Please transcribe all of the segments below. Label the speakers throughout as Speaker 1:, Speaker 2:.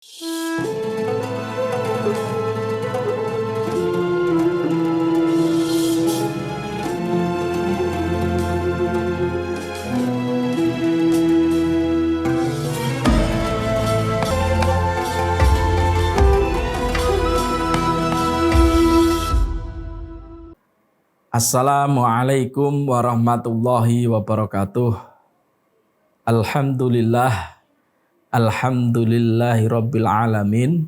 Speaker 1: Assalamualaikum warahmatullahi wabarakatuh. Alhamdulillahi rabbil alamin.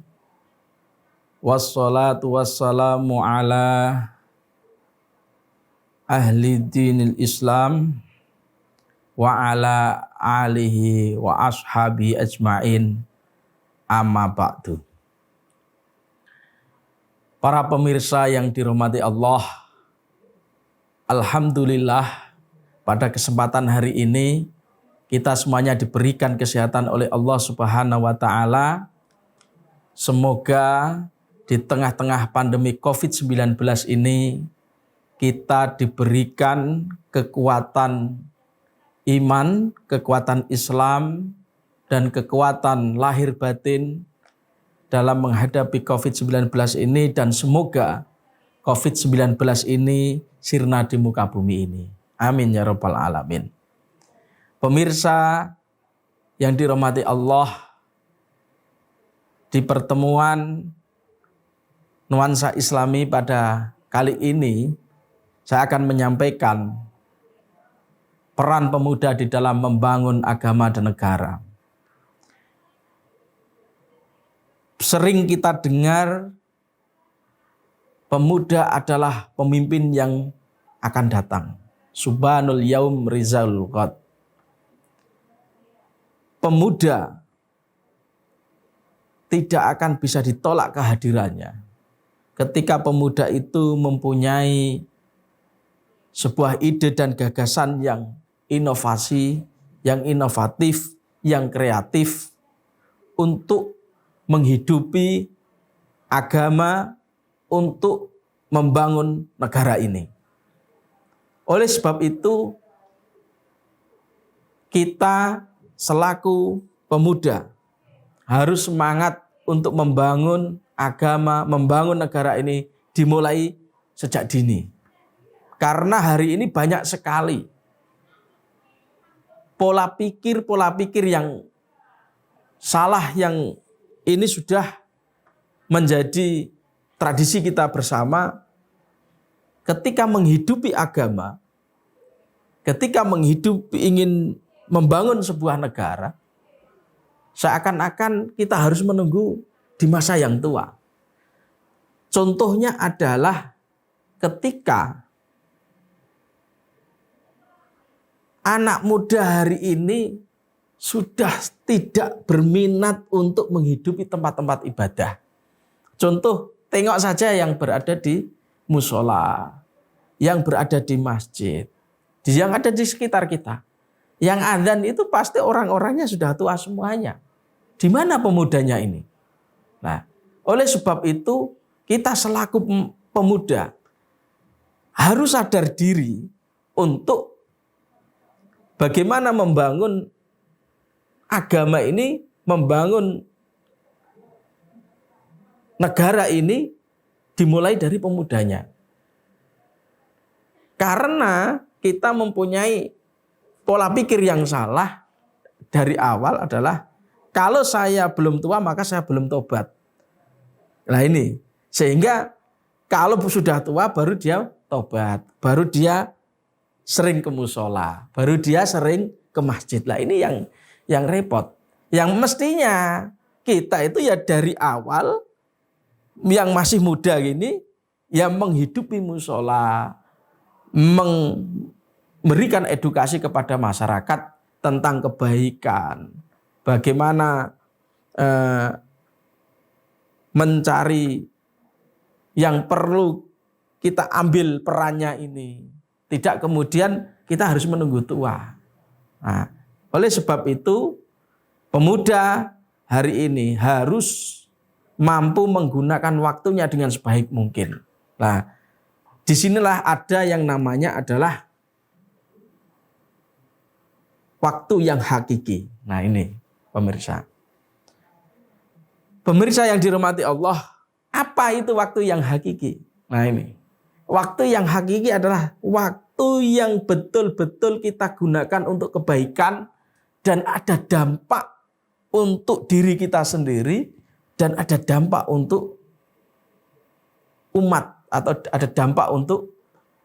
Speaker 1: Wassalatu wassalamu ala ahli dinil Islam wa ala alihi wa ashabi ajmain, amma ba'du. Para pemirsa yang dirahmati Allah, alhamdulillah pada kesempatan hari ini kita semuanya diberikan kesehatan oleh Allah Subhanahu wa taala. Semoga di tengah-tengah pandemi COVID-19 ini kita diberikan kekuatan iman, kekuatan Islam, dan kekuatan lahir batin dalam menghadapi COVID-19 ini, dan semoga COVID-19 ini sirna di muka bumi ini. Amin ya rabbal alamin. Pemirsa yang dirahmati Allah, di pertemuan nuansa Islami pada kali ini saya akan menyampaikan peran pemuda di dalam membangun agama dan negara. Sering kita dengar pemuda adalah pemimpin yang akan datang. Subhanul yaum rizalul ghad. Pemuda tidak akan bisa ditolak kehadirannya. Ketika pemuda itu mempunyai sebuah ide dan gagasan yang inovasi, yang inovatif, yang kreatif untuk menghidupi agama, untuk membangun negara ini. Oleh sebab itu, kita selaku pemuda harus semangat untuk membangun agama, membangun negara ini dimulai sejak dini. Karena hari ini banyak sekali pola pikir yang salah, yang ini sudah menjadi tradisi kita bersama. Ketika menghidupi agama, ketika ingin membangun sebuah negara, seakan-akan kita harus menunggu di masa yang tua. Contohnya adalah ketika anak muda hari ini sudah tidak berminat untuk menghidupi tempat-tempat ibadah. Contoh, tengok saja yang berada di musola, yang berada di masjid, yang ada di sekitar kita. Yang adzan itu pasti orang-orangnya sudah tua semuanya. Di mana pemudanya ini? Nah, oleh sebab itu kita selaku pemuda harus sadar diri untuk bagaimana membangun agama ini, membangun negara ini dimulai dari pemudanya. Karena kita mempunyai pola pikir yang salah dari awal adalah kalau saya belum tua maka saya belum tobat. Nah ini, sehingga kalau sudah tua baru dia tobat, baru dia sering ke musola, baru dia sering ke masjid. Lah ini yang repot. Yang mestinya kita itu ya dari awal yang masih muda gini ya menghidupi musola, memberikan edukasi kepada masyarakat tentang kebaikan, bagaimana mencari yang perlu kita ambil perannya ini. Tidak kemudian kita harus menunggu tua. Nah, oleh sebab itu pemuda hari ini harus mampu menggunakan waktunya dengan sebaik mungkin. Nah, disinilah ada yang namanya adalah waktu yang hakiki. Nah ini pemirsa. Pemirsa yang dirahmati Allah, apa itu waktu yang hakiki? Nah ini, waktu yang hakiki adalah waktu yang betul-betul kita gunakan untuk kebaikan dan ada dampak untuk diri kita sendiri dan ada dampak untuk umat atau ada dampak untuk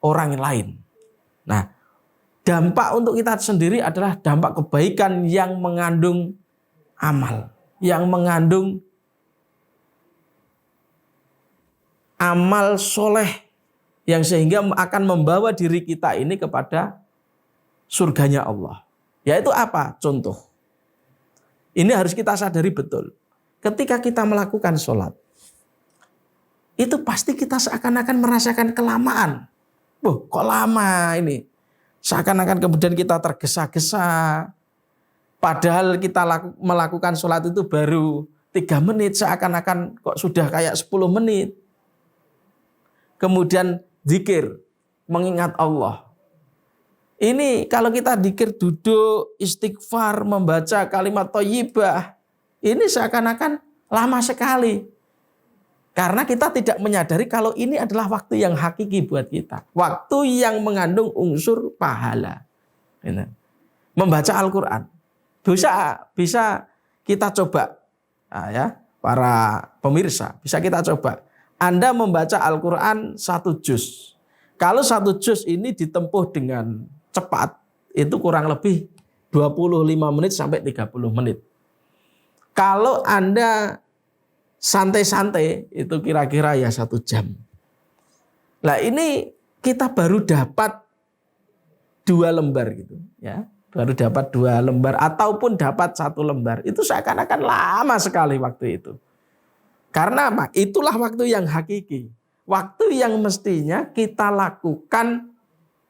Speaker 1: orang lain. Nah, dampak untuk kita sendiri adalah dampak kebaikan yang mengandung amal, yang mengandung amal soleh yang sehingga akan membawa diri kita ini kepada surganya Allah. Yaitu apa? Contoh. Ini harus kita sadari betul. Ketika kita melakukan sholat, itu pasti kita seakan-akan merasakan kelamaan. Kok lama ini? Seakan-akan kemudian kita tergesa-gesa. Padahal kita melakukan sholat itu baru 3 menit, seakan-akan kok sudah kayak 10 menit. Kemudian zikir, mengingat Allah. Ini kalau kita zikir duduk, istighfar, membaca kalimat thayyibah, ini seakan-akan lama sekali. Karena kita tidak menyadari kalau ini adalah waktu yang hakiki buat kita. Waktu yang mengandung unsur pahala. Membaca Al-Quran. Bisa kita coba. Nah, ya, para pemirsa, bisa kita coba. Anda membaca Al-Quran 1 juz. Kalau 1 juz ini ditempuh dengan cepat, itu kurang lebih 25 menit sampai 30 menit. Kalau Anda santai-santai, itu kira-kira ya 1 jam. Nah ini kita baru dapat 2 lembar gitu. Ya, baru dapat 2 lembar ataupun dapat 1 lembar. Itu seakan-akan lama sekali waktu itu. Karena apa? Itulah waktu yang hakiki. Waktu yang mestinya kita lakukan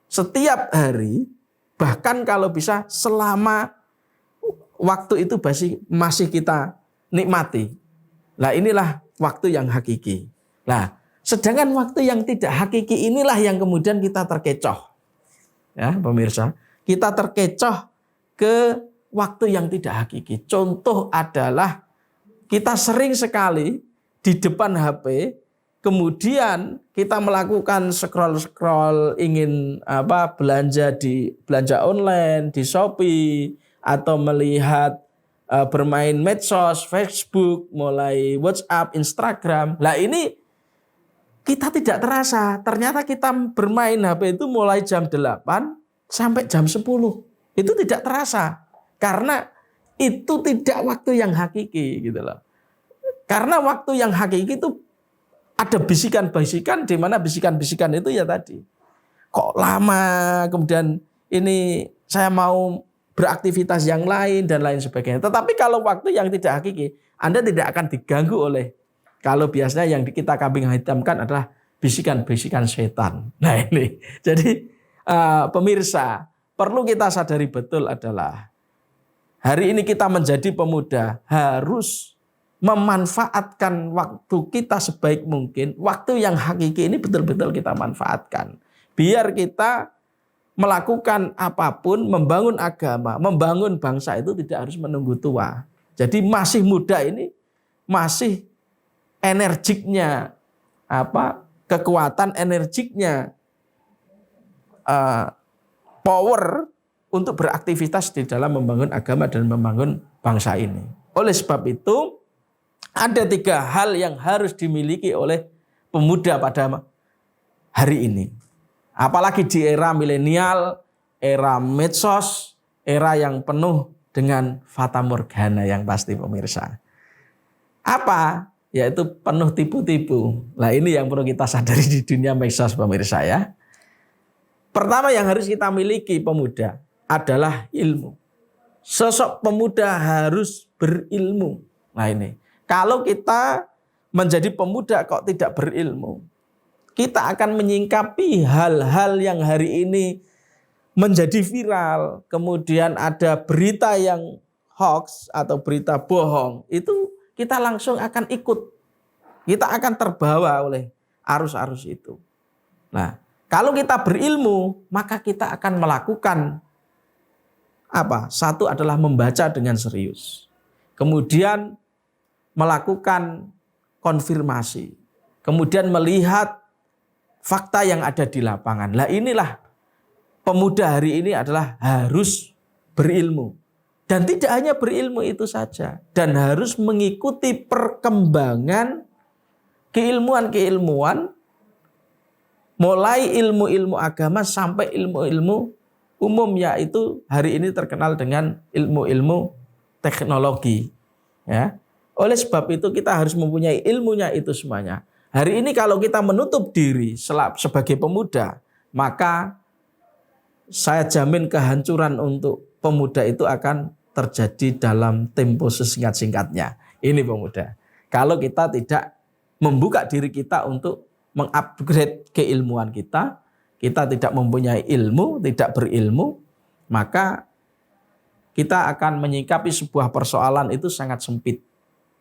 Speaker 1: setiap hari, bahkan kalau bisa selama waktu itu masih kita nikmati. Nah inilah waktu yang hakiki. Nah sedangkan waktu yang tidak hakiki inilah yang kemudian kita terkecoh. Ya pemirsa, kita terkecoh ke waktu yang tidak hakiki. Contoh adalah kita sering sekali di depan HP, kemudian kita melakukan scroll ingin belanja online di Shopee atau melihat bermain medsos, Facebook, mulai WhatsApp, Instagram. Nah ini kita tidak terasa. Ternyata kita bermain HP itu mulai jam 8 sampai jam 10. Itu tidak terasa. Karena itu tidak waktu yang hakiki gitu loh. Karena waktu yang hakiki itu ada bisikan-bisikan, di mana bisikan-bisikan itu ya tadi. Kok lama, kemudian ini saya mau beraktivitas yang lain dan lain sebagainya. Tetapi kalau waktu yang tidak hakiki, Anda tidak akan diganggu oleh, kalau biasanya yang kita kambing hitamkan adalah bisikan-bisikan setan. Nah ini, jadi pemirsa, perlu kita sadari betul adalah hari ini kita menjadi pemuda harus memanfaatkan waktu kita sebaik mungkin. Waktu yang hakiki ini betul-betul kita manfaatkan. Biar kita melakukan apapun, membangun agama, membangun bangsa itu tidak harus menunggu tua. Jadi masih muda ini, masih energiknya, kekuatan energiknya, power untuk beraktivitas di dalam membangun agama dan membangun bangsa ini. Oleh sebab itu, ada 3 hal yang harus dimiliki oleh pemuda pada hari ini. Apalagi di era milenial, era medsos, era yang penuh dengan fata morgana yang pasti pemirsa. Apa? Yaitu penuh tipu-tipu. Nah ini yang perlu kita sadari di dunia medsos pemirsa ya. Pertama yang harus kita miliki pemuda adalah ilmu. Sosok pemuda harus berilmu. Nah ini. Kalau kita menjadi pemuda kok tidak berilmu, kita akan menyingkapi hal-hal yang hari ini menjadi viral. Kemudian ada berita yang hoax atau berita bohong. Itu kita langsung akan ikut. Kita akan terbawa oleh arus-arus itu. Nah, kalau kita berilmu, maka kita akan melakukan apa? Satu adalah membaca dengan serius. Kemudian melakukan konfirmasi, kemudian melihat fakta yang ada di lapangan. Lah inilah pemuda hari ini adalah harus berilmu. Dan tidak hanya berilmu itu saja. Dan harus mengikuti perkembangan keilmuan-keilmuan. Mulai ilmu-ilmu agama sampai ilmu-ilmu umum, yaitu hari ini terkenal dengan ilmu-ilmu teknologi. Ya. Oleh sebab itu kita harus mempunyai ilmunya itu semuanya. Hari ini kalau kita menutup diri sebagai pemuda, maka saya jamin kehancuran untuk pemuda itu akan terjadi dalam tempo sesingkat-singkatnya. Ini pemuda. Kalau kita tidak membuka diri kita untuk mengupgrade keilmuan kita tidak mempunyai ilmu, tidak berilmu, maka kita akan menyikapi sebuah persoalan itu sangat sempit.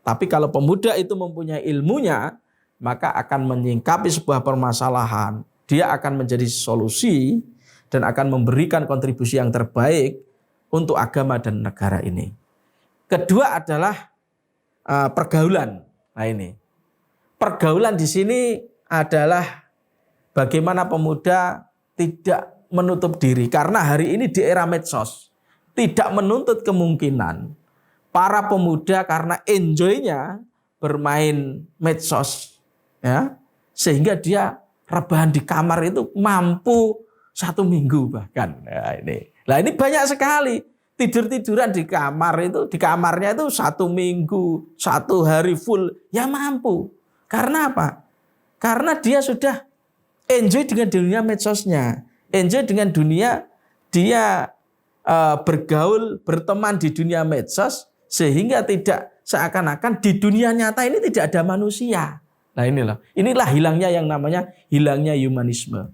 Speaker 1: Tapi kalau pemuda itu mempunyai ilmunya, maka akan menyikapi sebuah permasalahan. Dia akan menjadi solusi dan akan memberikan kontribusi yang terbaik untuk agama dan negara ini. Kedua adalah pergaulan. Nah ini, pergaulan di sini adalah bagaimana pemuda tidak menutup diri. Karena hari ini di era medsos, tidak menuntut kemungkinan para pemuda karena enjoy-nya bermain medsos, ya, sehingga dia rebahan di kamar itu mampu 1 minggu bahkan. Ya, ini banyak sekali tidur-tiduran di kamar itu, di kamarnya itu 1 minggu, 1 hari full, ya mampu. Karena apa? Karena dia sudah enjoy dengan dunia medsosnya, enjoy dengan dunia dia bergaul, berteman di dunia medsos, sehingga tidak seakan-akan di dunia nyata ini tidak ada manusia. Nah inilah hilangnya yang namanya hilangnya humanisme.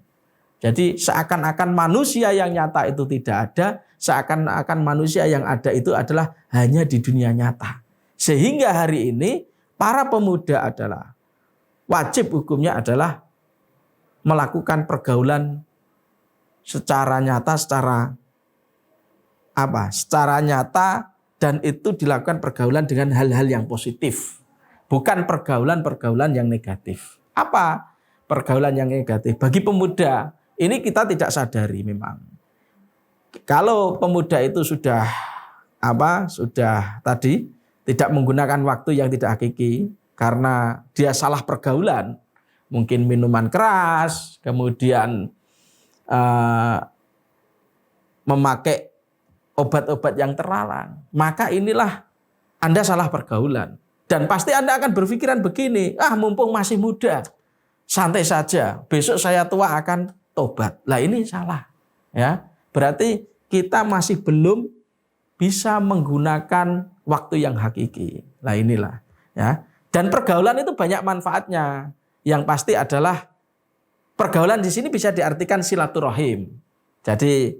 Speaker 1: Jadi seakan-akan manusia yang nyata itu tidak ada, seakan-akan manusia yang ada itu adalah hanya di dunia nyata. Sehingga hari ini para pemuda adalah wajib hukumnya adalah melakukan pergaulan secara nyata, secara nyata, dan itu dilakukan pergaulan dengan hal-hal yang positif. Bukan pergaulan-pergaulan yang negatif. Apa pergaulan yang negatif? Bagi pemuda, ini kita tidak sadari memang. Kalau pemuda itu sudah tadi tidak menggunakan waktu yang tidak hakiki karena dia salah pergaulan, mungkin minuman keras, kemudian memakai obat-obat yang terlarang, maka inilah Anda salah pergaulan. Dan pasti Anda akan berpikiran begini, mumpung masih muda, santai saja, besok saya tua akan tobat. Lah ini salah. Ya, berarti kita masih belum bisa menggunakan waktu yang hakiki. Lah inilah. Ya. Dan pergaulan itu banyak manfaatnya. Yang pasti adalah pergaulan di sini bisa diartikan silaturahim. Jadi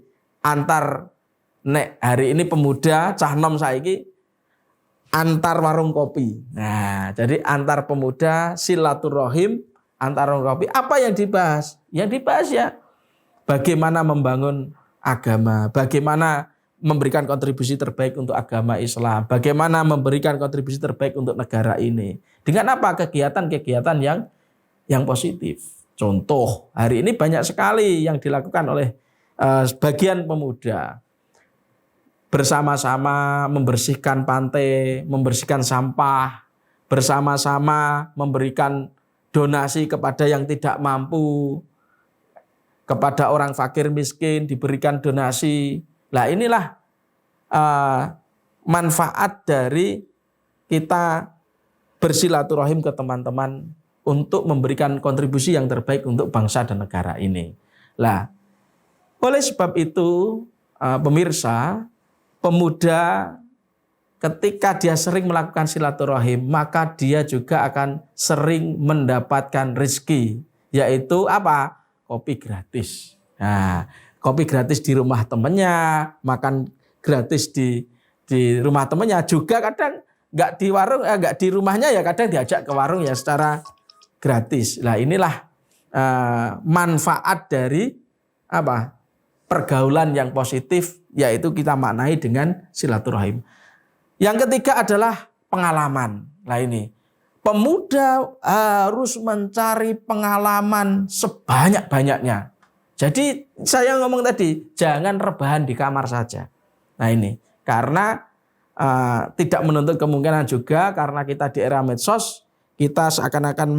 Speaker 1: hari ini pemuda cah nom saiki antar warung kopi. Nah, jadi antar pemuda silaturahim antar warung kopi. Apa yang dibahas? Yang dibahas ya bagaimana membangun agama, bagaimana memberikan kontribusi terbaik untuk agama Islam, bagaimana memberikan kontribusi terbaik untuk negara ini. Dengan apa? Kegiatan-kegiatan yang positif. Contoh, hari ini banyak sekali yang dilakukan oleh sebagian pemuda. Bersama-sama membersihkan pantai, membersihkan sampah, bersama-sama memberikan donasi kepada yang tidak mampu, kepada orang fakir miskin diberikan donasi. Nah inilah manfaat dari kita bersilaturahim ke teman-teman untuk memberikan kontribusi yang terbaik untuk bangsa dan negara ini. Nah, oleh sebab itu pemirsa, pemuda ketika dia sering melakukan silaturahim, maka dia juga akan sering mendapatkan rezeki, yaitu apa? Kopi gratis. Nah, kopi gratis di rumah temannya, makan gratis di rumah temannya, juga kadang nggak di warung, nggak di rumahnya ya kadang diajak ke warung ya secara gratis. Nah inilah manfaat dari pergaulan yang positif, yaitu kita maknai dengan silaturahim. Yang ketiga adalah pengalaman. Nah ini, pemuda harus mencari pengalaman sebanyak-banyaknya. Jadi saya ngomong tadi, jangan rebahan di kamar saja. Nah ini, karena tidak menuntut kemungkinan juga, karena kita di era medsos, kita seakan-akan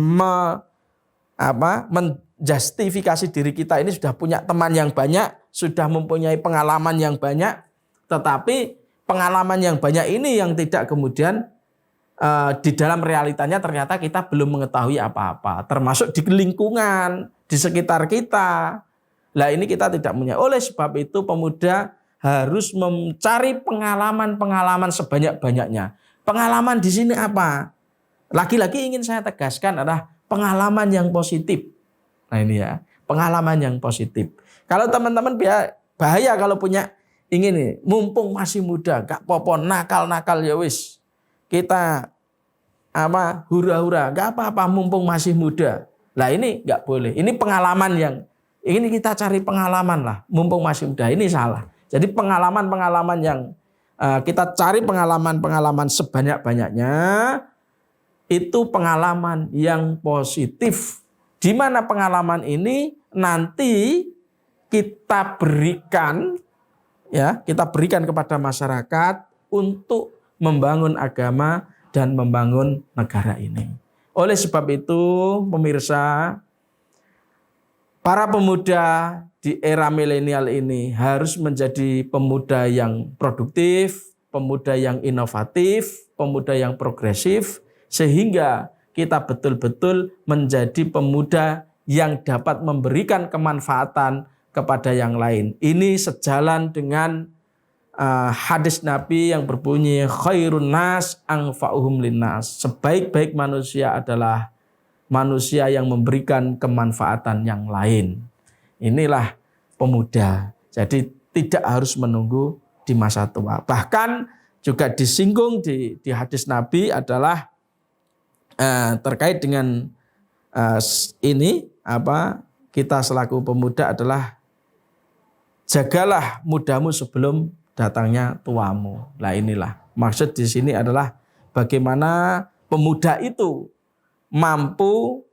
Speaker 1: menjustifikasi diri kita ini sudah punya teman yang banyak, sudah mempunyai pengalaman yang banyak, tetapi pengalaman yang banyak ini yang tidak kemudian di dalam realitanya ternyata kita belum mengetahui apa-apa, termasuk di lingkungan, di sekitar kita. Lah ini kita tidak punya. Oleh sebab itu pemuda harus mencari pengalaman-pengalaman sebanyak-banyaknya. Pengalaman di sini apa? Lagi-lagi ingin saya tegaskan adalah pengalaman yang positif. Nah ini ya, pengalaman yang positif. Kalau teman-teman bahaya kalau punya ingin nih, mumpung masih muda, gak popo nakal-nakal ya wis. Kita hura-hura, gak apa-apa mumpung masih muda. Lah ini gak boleh. Ini pengalaman yang ini kita cari pengalaman lah, mumpung masih muda. Ini salah. Jadi pengalaman-pengalaman yang kita cari pengalaman-pengalaman sebanyak-banyaknya itu pengalaman yang positif. Di mana pengalaman ini nanti kita berikan kepada masyarakat untuk membangun agama dan membangun negara ini. Oleh sebab itu, pemirsa, para pemuda di era milenial ini harus menjadi pemuda yang produktif, pemuda yang inovatif, pemuda yang progresif, sehingga kita betul-betul menjadi pemuda yang dapat memberikan kemanfaatan kepada yang lain. Ini sejalan dengan hadis Nabi yang berbunyi khairun nas anfa'uhum linnas. Sebaik-baik manusia adalah manusia yang memberikan kemanfaatan yang lain. Inilah pemuda. Jadi tidak harus menunggu di masa tua. Bahkan juga disinggung di hadis Nabi adalah terkait dengan kita selaku pemuda adalah jagalah mudamu sebelum datangnya tuamu. Nah inilah maksud di sini adalah bagaimana pemuda itu mampu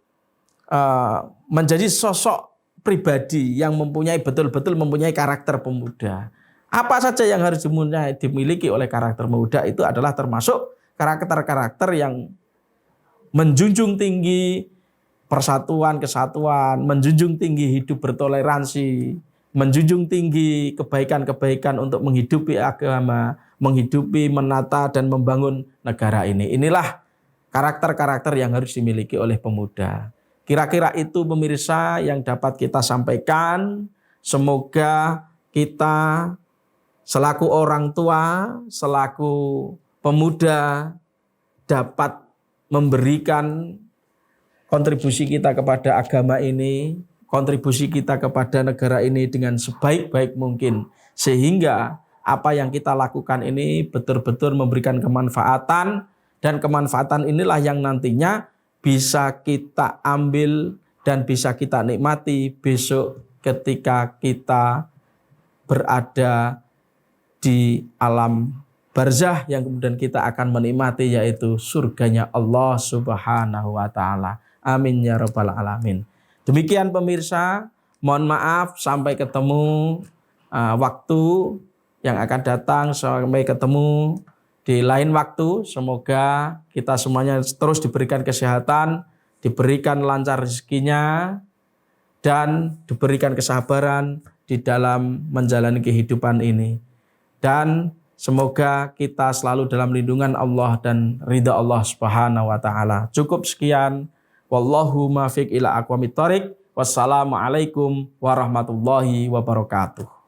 Speaker 1: menjadi sosok pribadi yang betul-betul mempunyai karakter pemuda. Apa saja yang harus dimiliki oleh karakter pemuda itu adalah termasuk karakter-karakter yang menjunjung tinggi persatuan, kesatuan, menjunjung tinggi hidup bertoleransi, menjunjung tinggi kebaikan-kebaikan untuk menghidupi agama, menghidupi, menata, dan membangun negara ini. Inilah karakter-karakter yang harus dimiliki oleh pemuda. Kira-kira itu pemirsa yang dapat kita sampaikan. Semoga kita selaku orang tua, selaku pemuda dapat memberikan kontribusi kita kepada agama ini, kontribusi kita kepada negara ini dengan sebaik-baik mungkin. Sehingga apa yang kita lakukan ini betul-betul memberikan kemanfaatan, dan kemanfaatan inilah yang nantinya bisa kita ambil dan bisa kita nikmati besok ketika kita berada di alam barzah yang kemudian kita akan menikmati, yaitu surganya Allah Subhanahu wa ta'ala. Amin ya rabbal alamin. Demikian pemirsa, mohon maaf sampai ketemu waktu yang akan datang, sampai ketemu di lain waktu. Semoga kita semuanya terus diberikan kesehatan, diberikan lancar rezekinya, dan diberikan kesabaran di dalam menjalani kehidupan ini. Dan semoga kita selalu dalam lindungan Allah dan ridha Allah Subhanahu wa ta'ala. Cukup sekian. Wallahu muwaffiq ila aqwamit thoriq. Wassalamualaikum warahmatullahi wabarakatuh.